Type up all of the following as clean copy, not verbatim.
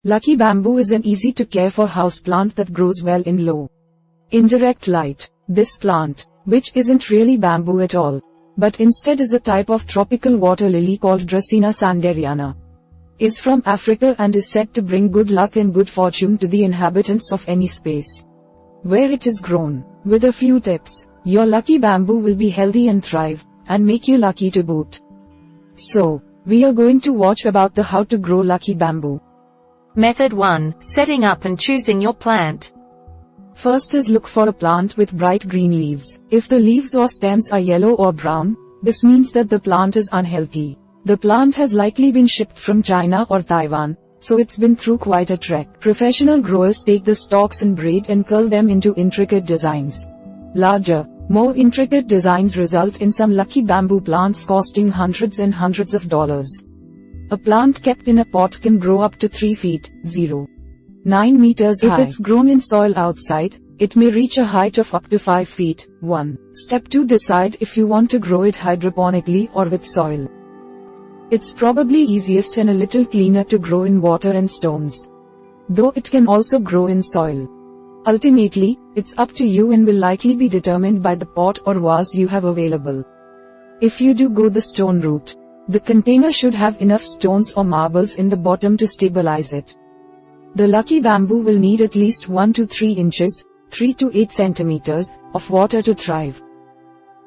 Lucky bamboo is an easy-to-care for houseplant that grows well in low, indirect light. This plant, which isn't really bamboo at all, but instead is a type of tropical water lily called dracaena sanderiana, is from Africa and is said to bring good luck and good fortune to the inhabitants of any space where it is grown. With a few tips, your lucky bamboo will be healthy and thrive, and make you lucky to boot. So, we are going to watch about the how to grow lucky bamboo. Method 1. Setting up and choosing your plant. First is look for a plant with bright green leaves. If the leaves or stems are yellow or brown, this means that the plant is unhealthy. The plant has likely been shipped from China or Taiwan, so it's been through quite a trek. Professional growers take the stalks and braid and curl them into intricate designs. Larger, more intricate designs result in some lucky bamboo plants costing hundreds and hundreds of dollars. A plant kept in a pot can grow up to 3 feet, 9 meters high. If it's grown in soil outside, it may reach a height of up to 5 feet. 1. Step 2. Decide if you want to grow it hydroponically or with soil. It's probably easiest and a little cleaner to grow in water and stones, though it can also grow in soil. Ultimately, it's up to you and will likely be determined by the pot or vase you have available. If you do go the stone route, the container should have enough stones or marbles in the bottom to stabilize it. The lucky bamboo will need at least 1 to 3 inches, 3 to 8 centimeters, of water to thrive.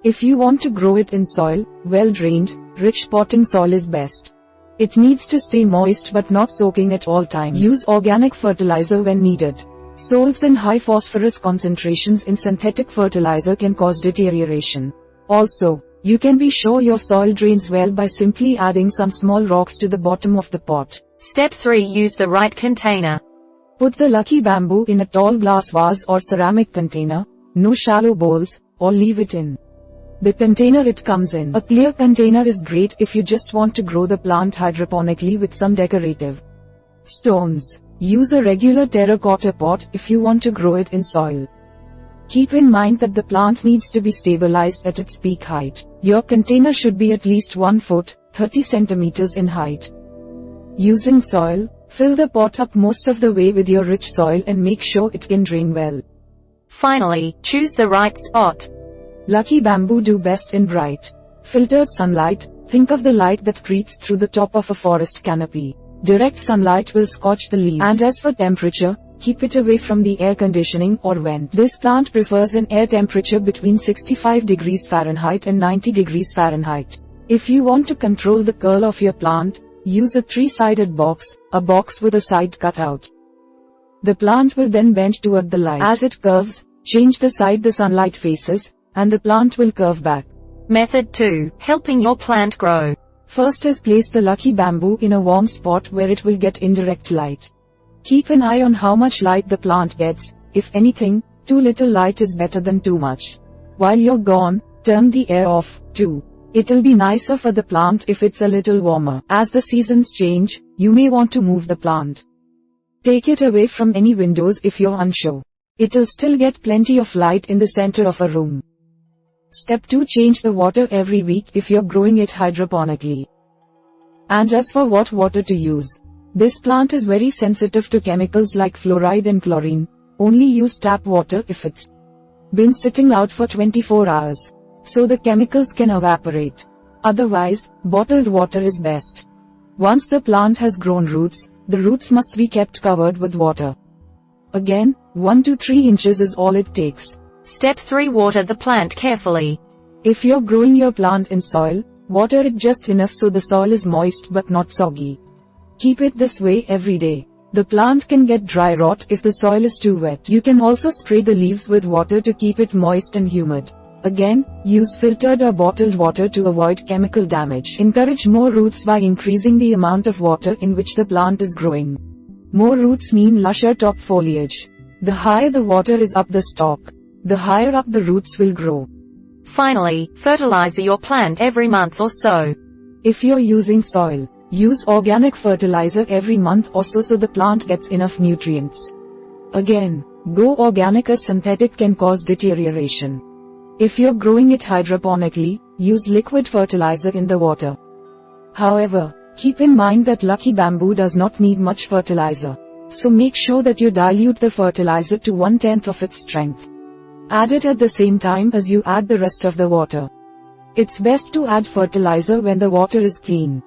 If you want to grow it in soil, well-drained, rich potting soil is best. It needs to stay moist but not soaking at all times. Use organic fertilizer when needed. Salts and high phosphorus concentrations in synthetic fertilizer can cause deterioration. Also, you can be sure your soil drains well by simply adding some small rocks to the bottom of the pot. Step 3. Use the right container. Put the lucky bamboo in a tall glass vase or ceramic container, no shallow bowls, or leave it in the container it comes in. A clear container is great if you just want to grow the plant hydroponically with some decorative stones. Use a regular terracotta pot if you want to grow it in soil. Keep in mind that the plant needs to be stabilized at its peak height. Your container should be at least 1 foot, 30 centimeters in height. Using soil, fill the pot up most of the way with your rich soil and make sure it can drain well. Finally, choose the right spot. Lucky bamboo do best in bright, filtered sunlight. Think of the light that creeps through the top of a forest canopy. Direct sunlight will scorch the leaves. And as for temperature, keep it away from the air conditioning or vent. This plant prefers an air temperature between 65 degrees Fahrenheit and 90 degrees Fahrenheit. If you want to control the curl of your plant, use a 3-sided box, a box with a side cutout. The plant will then bend toward the light. As it curves, change the side the sunlight faces, and the plant will curve back. Method 2. Helping your plant grow. First is place the lucky bamboo in a warm spot where it will get indirect light. Keep an eye on how much light the plant gets. If anything, too little light is better than too much. While you're gone, turn the air off, too. It'll be nicer for the plant if it's a little warmer. As the seasons change, you may want to move the plant. Take it away from any windows if you're unsure. It'll still get plenty of light in the center of a room. Step 2. Change the water every week if you're growing it hydroponically. And as for what water to use, this plant is very sensitive to chemicals like fluoride and chlorine. Only use tap water if it's been sitting out for 24 hours, so the chemicals can evaporate. Otherwise, bottled water is best. Once the plant has grown roots, the roots must be kept covered with water. Again, 1 to 3 inches is all it takes. Step 3. Water the plant carefully. If you're growing your plant in soil, water it just enough so the soil is moist but not soggy. Keep it this way every day. The plant can get dry rot if the soil is too wet. You can also spray the leaves with water to keep it moist and humid. Again, use filtered or bottled water to avoid chemical damage. Encourage more roots by increasing the amount of water in which the plant is growing. More roots mean lusher top foliage. The higher the water is up the stalk, the higher up the roots will grow. Finally, fertilize your plant every month or so. If you're using soil, use organic fertilizer every month or so the plant gets enough nutrients. Again, go organic as synthetic can cause deterioration. If you're growing it hydroponically, use liquid fertilizer in the water. However, keep in mind that lucky bamboo does not need much fertilizer. so make sure that you dilute the fertilizer to 1/10 of its strength. Add it at the same time as you add the rest of the water. It's best to add fertilizer when the water is clean.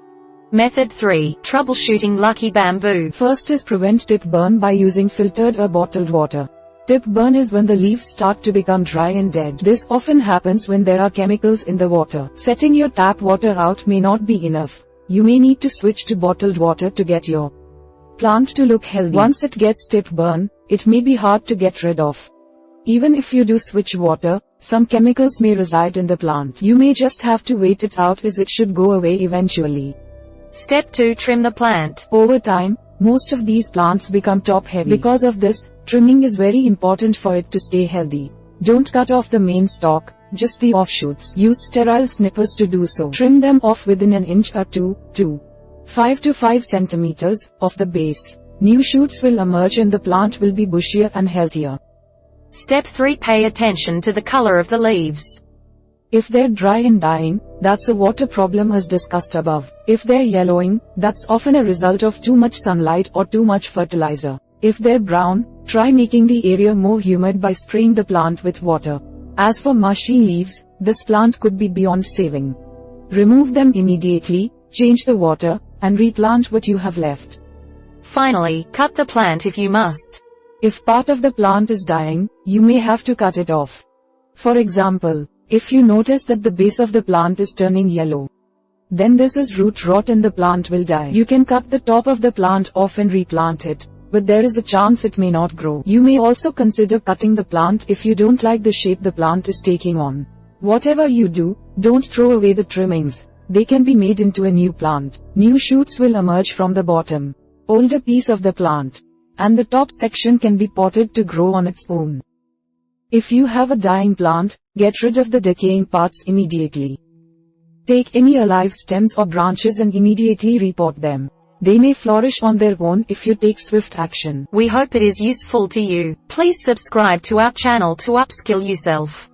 Method 3. Troubleshooting lucky bamboo. First is prevent tip burn by using filtered or bottled water. Tip burn is when the leaves start to become dry and dead. This often happens when there are chemicals in the water. Setting your tap water out may not be enough. You may need to switch to bottled water to get your plant to look healthy. Once it gets tip burn, it may be hard to get rid of. Even if you do switch water, some chemicals may reside in the plant. You may just have to wait it out as it should go away eventually. Step 2. Trim the plant. Over time, most of these plants become top heavy. Because of this, trimming is very important for it to stay healthy. Don't cut off the main stalk, just the offshoots. Use sterile snippers to do so. Trim them off within an inch or 5 to 5 centimeters, of the base. New shoots will emerge and the plant will be bushier and healthier. Step 3. Pay attention to the color of the leaves. If they're dry and dying, that's a water problem as discussed above. If they're yellowing, that's often a result of too much sunlight or too much fertilizer. If they're brown, try making the area more humid by spraying the plant with water. As for mushy leaves, this plant could be beyond saving. Remove them immediately, change the water, and replant what you have left. Finally, cut the plant if you must. If part of the plant is dying, you may have to cut it off. For example, if you notice that the base of the plant is turning yellow, then this is root rot and the plant will die. You can cut the top of the plant off and replant it, but there is a chance it may not grow. You may also consider cutting the plant if you don't like the shape the plant is taking on. Whatever you do, don't throw away the trimmings. They can be made into a new plant. New shoots will emerge from the bottom, older piece of the plant, and the top section can be potted to grow on its own. If you have a dying plant, get rid of the decaying parts immediately. Take any alive stems or branches and immediately repot them. They may flourish on their own if you take swift action. We hope it is useful to you. Please subscribe to our channel to upskill yourself.